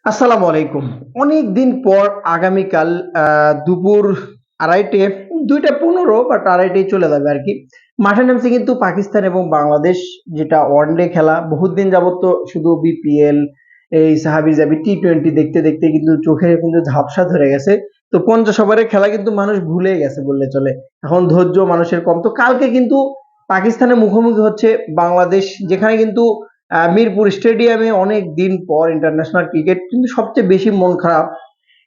আসসালামু আলাইকুম। অনেকদিন পর আগামীকাল দুপুর ২:৩০ ২টা ১৫ বাট ২:৩০ চলে যাবে আরকি। মাঠে নামছে কিন্তু পাকিস্তান এবং বাংলাদেশ, যেটা ওয়ানডে খেলা। বহুত দিন যাবত তো শুধু বিপিএল, এই হাবিজাবি টি-টোয়েন্টি দেখতে, দেখতে কিন্তু চোখে কিন্তু ঝাপসা ধরে গেছে। তো ৫০ ওভারের খেলা কিন্তু মানুষ ভুলেই গেছে বললে চলে। এখন ধৈর্য মানুষের কম। তো কালকে কিন্তু পাকিস্তানের মুখোমুখি হচ্ছে বাংলাদেশ, যেখানে কিন্তু মিরপুর স্টেডিয়ামে অনেক দিন পর ইন্টারন্যাশনাল ক্রিকেট, কিন্তু সবচেয়ে বেশি মন খারাপ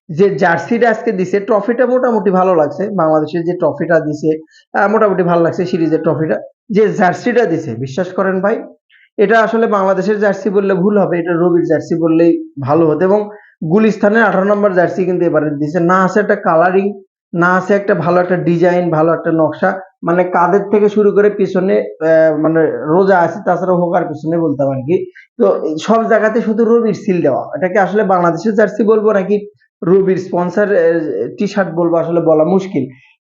যে জার্সিটা আজকে দিছে, ট্রফিটা মোটামুটি ভালো লাগছে। বাংলাদেশের যে ট্রফিটা দিছে মোটামুটি ভালো লাগছে, সিরিজের ট্রফিটা। যে জার্সিটা দিছে বিশ্বাস করেন ভাই, এটা আসলে বাংলাদেশের জার্সি বললে ভুল হবে, এটা রবির জার্সি বললেই ভালো হতো। এবং গুলিস্তানের 18 নম্বর জার্সি কিন্তু এবারে দিছে, না আছে একটা কালারিং, না আছে একটা ভালো একটা ডিজাইন, ভালো একটা নকশা। মানে কাঁধের থেকে শুরু করে পিছনে মানে রোজা আছে, তাছাড়া হোকার পিছনে বলতাম আর কি। তো এই সব জায়গাতে শুধু রবির সিল দেওয়া, এটাকে আসলে বাংলাদেশের জার্সি বলবো নাকি রবির স্পন্সর টি শার্ট বলবো আসলে বলা মুশকিল।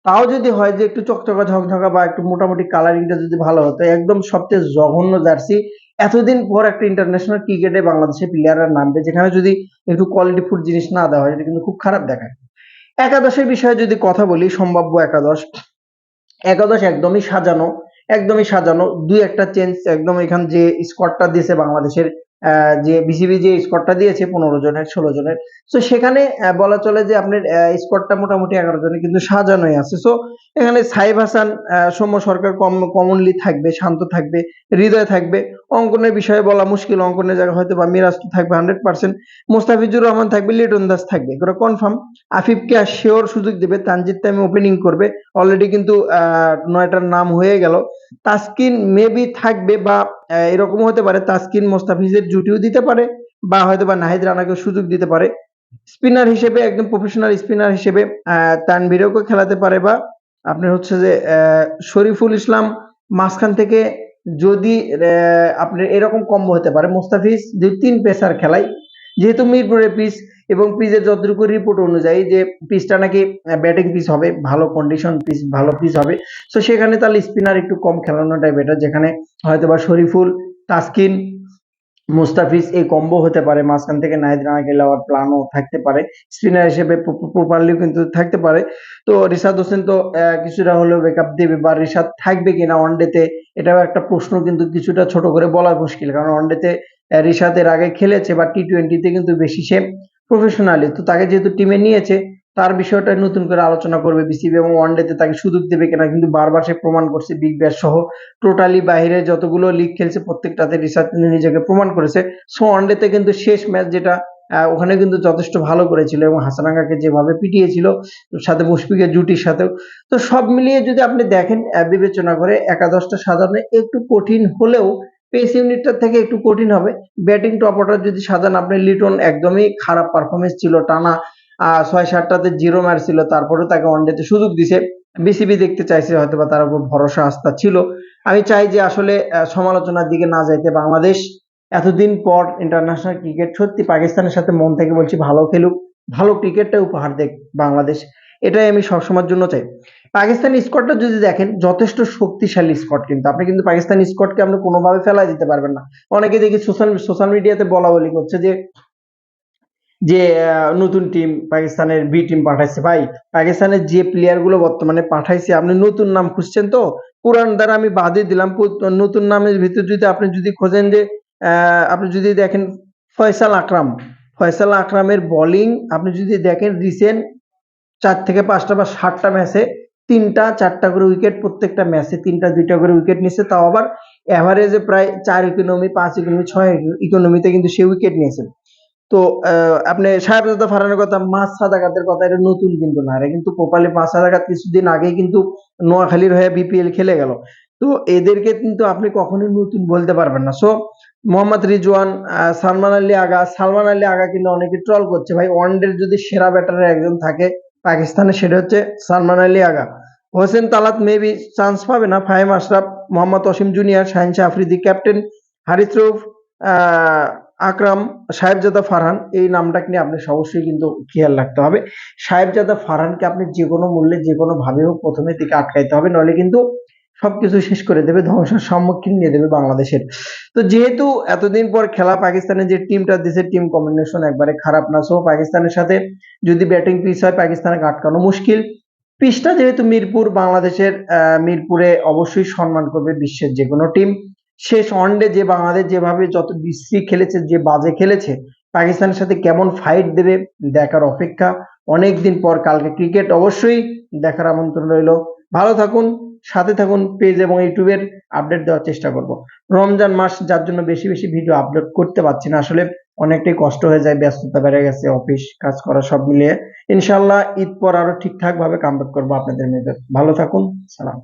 তাও যদি হয় যে একটু চকচকা ঝকঝকা বা একটু মোটামুটি কালারিংটা যদি ভালো হতো, একদম সবচেয়ে জঘন্য জার্সি। এতদিন পর একটা ইন্টারন্যাশনাল ক্রিকেটে বাংলাদেশের প্লেয়াররা নামবে, যেখানে যদি একটু কোয়ালিটি ফুড জিনিস না দেওয়া হয়, এটা কিন্তু খুব খারাপ দেখায়। একাদশের বিষয়ে যদি কথা বলি, সম্ভাব্য একাদশ, একাদশ একদমই সাজানো, একদমই সাজানো। দুই একটা চেঞ্জ একদম, এখান যে স্কোয়াডটা দিয়েছে বাংলাদেশের, যে বিসিবি যে স্কোয়াডটা দিয়েছে 15 জনের 16 জনের, তো সেখানে বলা চলে যে আপনার স্কোয়াডটা মোটামুটি 11 জনের কিন্তু সাজানোই আছে। সো এখানে সাইব হাসান, সৌম্য সরকার কমনলি থাকবে, শান্ত থাকবে, হৃদয় থাকবে। অঙ্কনের বিষয়ে বলা মুশকিল, অঙ্কনের জায়গায় হয়তো বা মিরাজ তো থাকবে 100%, মোস্তাফিজুর রহমান থাকবে, লিটন দাস থাকবে, এটা কনফার্ম। আফিফকে শিওর সুযোগ দেবে, তানজিদ তামিম ওপেনিং করবে, অলরেডি কিন্তু ৯টার নাম হয়ে গেল। তাসকিন মেবি থাকবে, বা এরকম হতে পারে তাসকিন মোস্তাফিজের জুটিও দিতে পারে, বা হয়তো বা নাহিদ রানাকে সুযোগ দিতে পারে। স্পিনার হিসেবে একদম প্রফেশনাল স্পিনার হিসেবে তানভীরকে খেলাতে পারে, বা আপনার হচ্ছে যে শরীফুল ইসলাম মাঝখান থেকে, যদি আপনার এরকম কম্বো হতে পারে মোস্তাফিজ যদি ৩ পেসার খেলায়, যেহেতু মিরপুরের পিচ, এবং পিচের যতটুকু রিপোর্ট অনুযায়ী যে পিচটা নাকি ব্যাটিং পিচ হবে, ভালো কন্ডিশন পিচ, ভালো পিচ হবে। তো সেখানে তাহলে স্পিনার একটু কম খেলানোটাই বেটার, যেখানে হয়তোবা শরীফুল, তাসকিন, মুস্তাফিজ এই কম্বো হতে পারে, মাঝখান থেকে নাহিদ রানাকে নেওয়ার প্ল্যানও থাকতে পারে, স্পিনার হিসেবে প্রপারলিও কিন্তু থাকতে পারে। তো রিশাদ হোসেন তো কিছুটা হলেও ব্যাকআপ দেবে, বা রিশাদ থাকবে কিনা ওয়ানডেতে, এটাও একটা প্রশ্ন, কিন্তু কিছুটা ছোট করে বলা মুশকিল, কারণ ওয়ানডেতে রিশাদ এর আগে খেলেছে, বা টি-টোয়েন্টিতে কিন্তু বেশি সে প্রফেশনালি, তো তাকে যেহেতু টিমে নিয়েছে, তার বিষয়টা নতুন করে আলোচনা করবে বিসিবি, এবং ওয়ানডেতে তাকে সুযোগ দেবে কিনা, কিন্তু বারবার সে প্রমাণ করছে বিগ ব্যাশ সহ টোটালি বাইরে যতগুলো লিগ খেলছে প্রত্যেকটাতে রিশাদ কিন্তু নিজেকে প্রমাণ করেছে। সো ওয়ানডেতে কিন্তু শেষ ম্যাচ যেটা, ওখানে কিন্তু যথেষ্ট ভালো করেছিল, এবং হাসানাঙ্গাকে যেভাবে পিটিয়েছিল, সাথে মুশফিকের জুটির সাথেও। তো সব মিলিয়ে যদি আপনি দেখেন, বিবেচনা করে একাদশটা সাজানো একটু কঠিন হলেও পেস ইউনিটটা থেকে একটু কঠিন হবে। ব্যাটিং টপ অর্ডার যদি সাজান, আপনি লিটন একদমই খারাপ পারফরমেন্স ছিল, টানা ৬-৭টাতে জিরো মারছিল, তারপরেও তাকে ওয়ানডেতে সুযোগ দিছে। বিসিবি দেখতে চাইছে, হয়তোবা তার উপর ভরসা আস্থা ছিল। আমি চাই যে আসলে সমালোচনার দিকে না যাইতে, বাংলাদেশ এতদিন পর ইন্টারন্যাশনাল ক্রিকেট সত্যি পাকিস্তানের সাথে মন থেকে বলছি ভালো খেলুক, ভালো ক্রিকেটটা উপহার দেখ বাংলাদেশ, এটাই আমি সবসময়ের জন্য চাই। পাকিস্তানি স্কোয়াডটা যদি দেখেন, যথেষ্ট শক্তিশালী স্কোয়াড, কিন্তু আপনি কিন্তু পাকিস্তানি স্কোয়াডকে আপনি কোনোভাবে ফেলাই দিতে পারবেন না। অনেকে দেখি সোশ্যাল সোশ্যাল মিডিয়াতে বলা বলি করছে যে যে নতুন টিম পাকিস্তানের বি টিম পাঠাইছে। ভাই, পাকিস্তানের যে প্লেয়ার গুলো বর্তমানে পাঠাইছে, আপনি নতুন নাম খুঁজছেন তো? পুরান দ্বারা আমি বাদই দিলাম, নতুন নামের ভিতর যদি আপনি যদি খোঁজেন যে আপনি যদি দেখেন ফয়সাল আকরাম, ফয়সাল আকরামের বোলিং আপনি যদি দেখেন রিসেন্ট 4 থেকে 5টা বা 7টা ম্যাচে 3টা 4টা করে উইকেট, প্রত্যেকটা ম্যাচে 3টা 2টা করে উইকেট নিচ্ছে, তাও আবার এভারেজে প্রায় 4 ইকোনমি, 5 ইকোনমি, 6 ইকোনমিতে কিন্তু সে উইকেট নিয়েছে। তো আপনি সাহেবজাদা ফারহানের কথা, মাস সাদাকাতের কথা, এটা নতুন কিন্তু না, এটা কিন্তু প্রপারলি মাস সাদাকাত কিছুদিন আগেই কিন্তু নোয়াখালীর হয়ে বিপিএল খেলে গেল। তো এদেরকে কিন্তু আপনি কখনোই নতুন বলতে পারবেন না। সো মোহাম্মদ রিজওয়ান, সালমান আলী আগা কিন্তু অনেকে ট্রল করছে, ভাই ওয়ানডের যদি সেরা ব্যাটারের একজন থাকে পাকিস্তানে, সেটা হচ্ছে সালমান আলী আগা। হোসেন তালাত মেবি চান্স পাবে না, ফাহিম আশরাফ, মোহাম্মদ অসীম জুনিয়র, শাহিন শাহ আফ্রিদি ক্যাপ্টেন, হারিস রউফ, আহ আকরাম, সাহেবজাদা ফারহান, এই নামটাকে নিয়ে আপনি অবশ্যই কিন্তু খেয়াল রাখতে হবে। সাহেবজাদা ফারহানকে আপনি যে কোনো মূল্যে যে কোনো ভাবে হোক প্রথমের দিকে আটকাইতে হবে, নইলে কিন্তু সবকিছু শেষ করে দেবে, ধ্বংসের সম্মুখীন নিয়ে দেবে বাংলাদেশের। তো যেহেতু এতদিন পর খেলা, পাকিস্তানের যে টিমটা দিছে টিম কম্বিনেশন একবারে খারাপ না, সো পাকিস্তানের সাথে যদি ব্যাটিং পিচ হয় পাকিস্তানকে আটকানো মুশকিল। পিচটা যেহেতু মিরপুর, বাংলাদেশের মিরপুরে অবশ্যই সম্মান করবে বিশ্বের যে কোনো টিম। শেষ ওয়ানডে যে বাংলাদেশ যেভাবে যত বিশ্রী খেলেছে, যে বাজে খেলেছে, পাকিস্তানের সাথে কেমন ফাইট দেবে দেখার অপেক্ষা। অনেকদিন পর কালকে ক্রিকেট অবশ্যই দেখার আমন্ত্রণ রইল। ভালো থাকুন, সাথে থাকুন, পেজ এবং ইউটিউবের আপডেট দেওয়ার চেষ্টা করব। রমজান মাস যার জন্য বেশি বেশি ভিডিও আপলোড করতে পারছি না, আসলে অনেকটাই কষ্ট হয়ে যায়, ব্যস্ততা বেড়ে গেছে, অফিস কাজ করা সব মিলিয়ে। ইনশাল্লাহ ঈদ পর আরো ঠিকঠাক ভাবে কামব্যাক করবো আপনাদের মেয়েদের। ভালো থাকুন, সালাম।